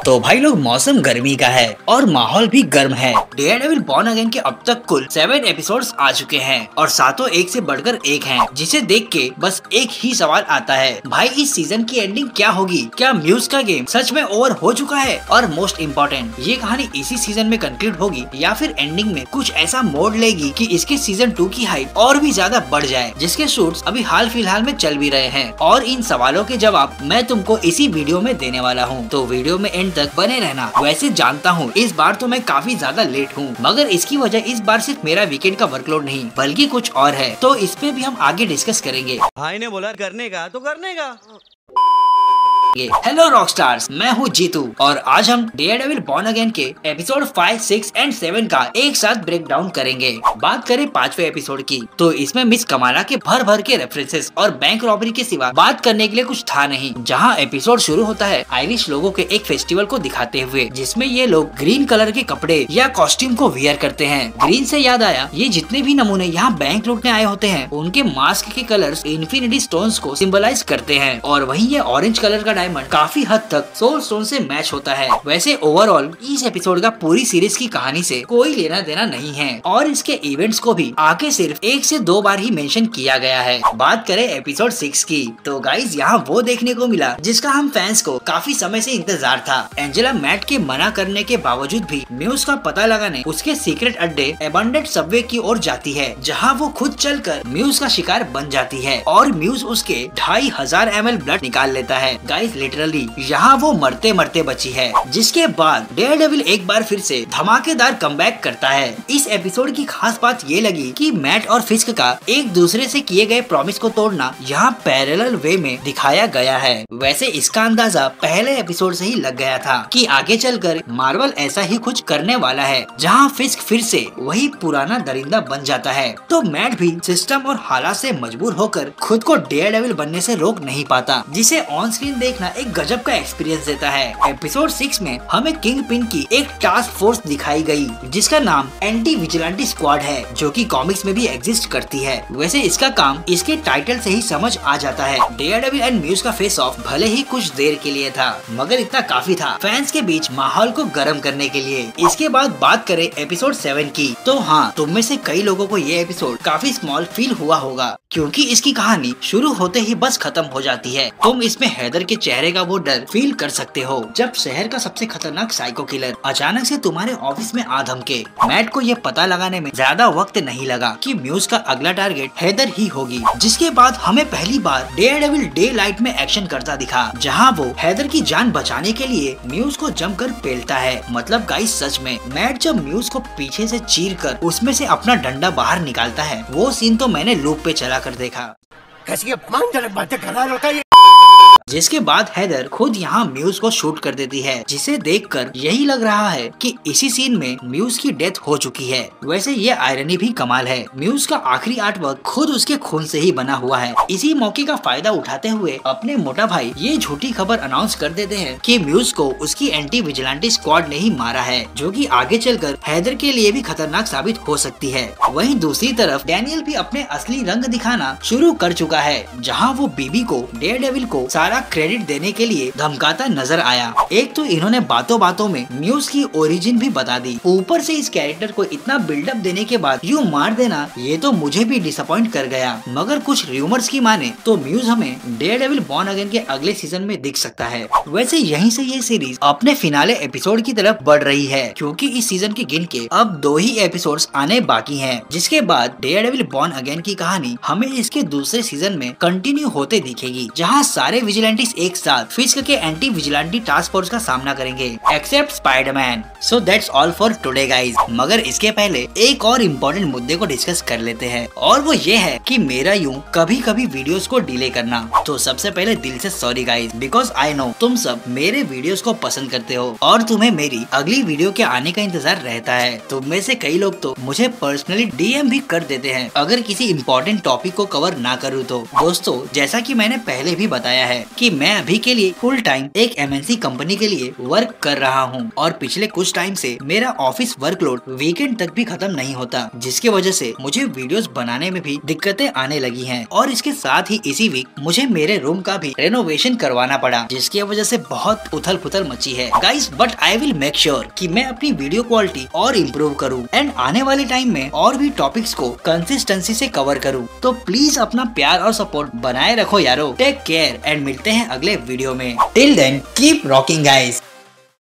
तो भाई लोग मौसम गर्मी का है और माहौल भी गर्म है। डेयरडेविल बॉर्न अगेन के अब तक कुल 7 एपिसोड्स आ चुके हैं और सातों एक से बढ़कर एक हैं, जिसे देख के बस एक ही सवाल आता है, भाई इस सीजन की एंडिंग क्या होगी? क्या म्यूज का गेम सच में ओवर हो चुका है? और मोस्ट इम्पोर्टेंट, ये कहानी इसी सीजन में कंक्लूड होगी या फिर एंडिंग में कुछ ऐसा मोड़ लेगी कि इसके सीजन 2 की हाइप और भी ज्यादा बढ़ जाए, जिसके शूट्स अभी हाल फिलहाल में चल भी रहे हैं। और इन सवालों के जवाब मैं तुमको इसी वीडियो में देने वाला हूँ, तो वीडियो में एंड तक बने रहना। वैसे जानता हूँ इस बार तो मैं काफी ज्यादा लेट हूँ, मगर इसकी वजह इस बार सिर्फ मेरा वीकेंड का वर्कलोड नहीं बल्कि कुछ और है, तो इस पे भी हम आगे डिस्कस करेंगे। भाई ने बोला करने का तो करने का। हेलो रॉकस्टार्स, मैं हूँ जीतू और आज हम डेयरडेविल बॉर्न अगेन के एपिसोड 5, 6 एंड 7 का एक साथ ब्रेक डाउन करेंगे। बात करें 5वें एपिसोड की, तो इसमें मिस कमाला के भर भर के रेफरेंसेस और बैंक रॉबरी के सिवा बात करने के लिए कुछ था नहीं। जहाँ एपिसोड शुरू होता है आयरिश लोगों के एक फेस्टिवल को दिखाते हुए, जिसमें ये लोग ग्रीन कलर के कपड़े या कॉस्ट्यूम को वियर करते हैं। ग्रीन से याद आया, ये जितने भी नमूने यहाँ बैंक लूटने आए होते हैं उनके मास्क के कलर्स इन्फिनिटी स्टोन्स को सिंबलाइज करते हैं, और वहीं ये ऑरेंज कलर का डायमंड काफी हद तक सोल स्टोन से मैच होता है। वैसे ओवरऑल इस एपिसोड का पूरी सीरीज की कहानी से कोई लेना देना नहीं है और इसके इवेंट्स को भी आगे सिर्फ 1 से 2 बार ही मेंशन किया गया है। बात करें एपिसोड 6 की, तो गाइज यहाँ वो देखने को मिला जिसका हम फैंस को काफी समय से इंतजार था। एंजेला मैट के मना करने के बावजूद भी म्यूज का पता लगाने उसके सीक्रेट अड्डे एबंडेंट सबवे की ओर जाती है, जहाँ वो खुद चलकर म्यूज का शिकार बन जाती है और म्यूज उसके 2500 ml ब्लड निकाल लेता है। गाइज लिटरली यहाँ वो मरते मरते बची है, जिसके बाद डेयरडेविल एक बार फिर से धमाकेदार कमबैक करता है। इस एपिसोड की खास बात ये लगी कि मैट और फिस्क का एक दूसरे से किए गए प्रॉमिस को तोड़ना यहाँ पैरेलल वे में दिखाया गया है। वैसे इसका अंदाजा पहले एपिसोड से ही लग गया था कि आगे चलकर मार्वल ऐसा ही कुछ करने वाला है, जहाँ फिस्क फिर से वही पुराना दरिंदा बन जाता है। तो मैट भी सिस्टम और हालात से मजबूर होकर खुद को डेयरडेविल बनने से रोक नहीं पाता, जिसे ऑन स्क्रीन देखना एक गजब का एक्सपीरियंस देता है। एपिसोड 6 में हमें किंग पिन की एक टास्क फोर्स दिखाई गई, जिसका नाम एंटी विजिलेंटी स्क्वाड है, जो कि कॉमिक्स में भी एग्जिस्ट करती है। वैसे इसका काम इसके टाइटल से ही समझ आ जाता है। डेयरडेविल एंड म्यूज का फेस ऑफ भले ही कुछ देर के लिए था, मगर इतना काफी था फैंस के बीच माहौल को गर्म करने के लिए। इसके बाद बात करें एपिसोड 7 की, तो हाँ, तुम में से कई लोगों को ये एपिसोड काफी स्मॉल फील हुआ होगा, क्योंकि इसकी कहानी शुरू होते ही बस खत्म हो जाती है। तुम इसमें हैदर के चेहरे का वो डर फील कर सकते हो जब शहर का सबसे खतरनाक साइको किलर अचानक से तुम्हारे ऑफिस में आ धमके। मैट को ये पता लगाने में ज्यादा वक्त नहीं लगा कि म्यूज का अगला टारगेट हैदर ही होगी, जिसके बाद हमें पहली बार डेयरडेविल डे लाइट में एक्शन करता दिखा, जहाँ वो हैदर की जान बचाने के लिए म्यूज को जमकर पेलता है। मतलब गाइस सच में मैट जब म्यूज को पीछे से चीर कर उसमें से अपना डंडा बाहर निकालता है, वो सीन तो मैंने लूप पे चला कर देखा। कैसी अपमानजनक बातें कर रहा होता है। जिसके बाद हैदर खुद यहाँ म्यूज को शूट कर देती है, जिसे देखकर यही लग रहा है कि इसी सीन में म्यूज की डेथ हो चुकी है। वैसे ये आयरनी भी कमाल है, म्यूज का आखिरी आर्टवर्क खुद उसके खून से ही बना हुआ है। इसी मौके का फायदा उठाते हुए अपने मोटा भाई ये झूठी खबर अनाउंस कर देते हैं कि म्यूज को उसकी एंटी विजिलेंटी स्क्वाड ने ही मारा है, जो कि आगे चलकर हैदर के लिए भी खतरनाक साबित हो सकती है। वहीं दूसरी तरफ डैनियल भी अपने असली रंग दिखाना शुरू कर चुका है, जहाँ वो बीबी को डेयरडेविल को सारा क्रेडिट देने के लिए धमकाता नजर आया। एक तो इन्होंने बातों बातों में म्यूज की ओरिजिन भी बता दी, ऊपर से इस कैरेक्टर को इतना बिल्डअप देने के बाद यूँ मार देना, ये तो मुझे भी डिसअपॉइंट कर गया। मगर कुछ रूमर्स की माने तो म्यूज हमें डेयरडेविल बॉर्न अगेन के अगले सीजन में दिख सकता है। वैसे यहीं से ये सीरीज अपने फिनाले एपिसोड की तरफ बढ़ रही है, क्योंकि इस सीजन के गिन के अब 2 ही एपिसोड्स आने बाकी हैं, जिसके बाद डेयरडेविल बॉर्न अगेन की कहानी हमें इसके दूसरे सीजन में कंटिन्यू होते दिखेगी, जहाँ सारे विजिलेंटीज एक साथ फिस्क के एंटी विजिलेंटी टास्क फोर्स का सामना करेंगे, except Spiderman. So that's all for today guys. मगर इसके पहले एक और इम्पोर्टेंट मुद्दे को डिस्कस कर लेते हैं, और वो ये है कि मेरा यूं कभी कभी वीडियोस को डिले करना। तो सबसे पहले दिल से sorry guys, because I know तुम सब मेरे वीडियोस को पसंद करते हो और तुम्हें मेरी अगली वीडियो के आने का इंतजार रहता है। तुम में से कई लोग तो मुझे पर्सनली DM भी कर देते हैं अगर किसी इम्पोर्टेंट टॉपिक को कवर ना करूँ तो। दोस्तों, जैसा कि मैंने पहले भी बताया है, कि मैं अभी के लिए फुल टाइम एक MNC कंपनी के लिए वर्क कर रहा हूँ और पिछले कुछ टाइम से मेरा ऑफिस वर्कलोड वीकेंड तक भी खत्म नहीं होता, जिसकी वजह से मुझे वीडियोस बनाने में भी दिक्कतें आने लगी हैं। और इसके साथ ही इसी वीक मुझे मेरे रूम का भी रेनोवेशन करवाना पड़ा, जिसकी वजह से बहुत उथल पुथल मची है guys. But I will make sure कि मैं अपनी वीडियो क्वालिटी और इम्प्रूव करूँ एंड आने वाले टाइम में और भी टॉपिक्स को कंसिस्टेंसी से कवर करूँ। तो प्लीज अपना प्यार और सपोर्ट बनाए रखो यारो। टेक केयर एंड मिलते हैं अगले वीडियो में। Till then keep rocking guys.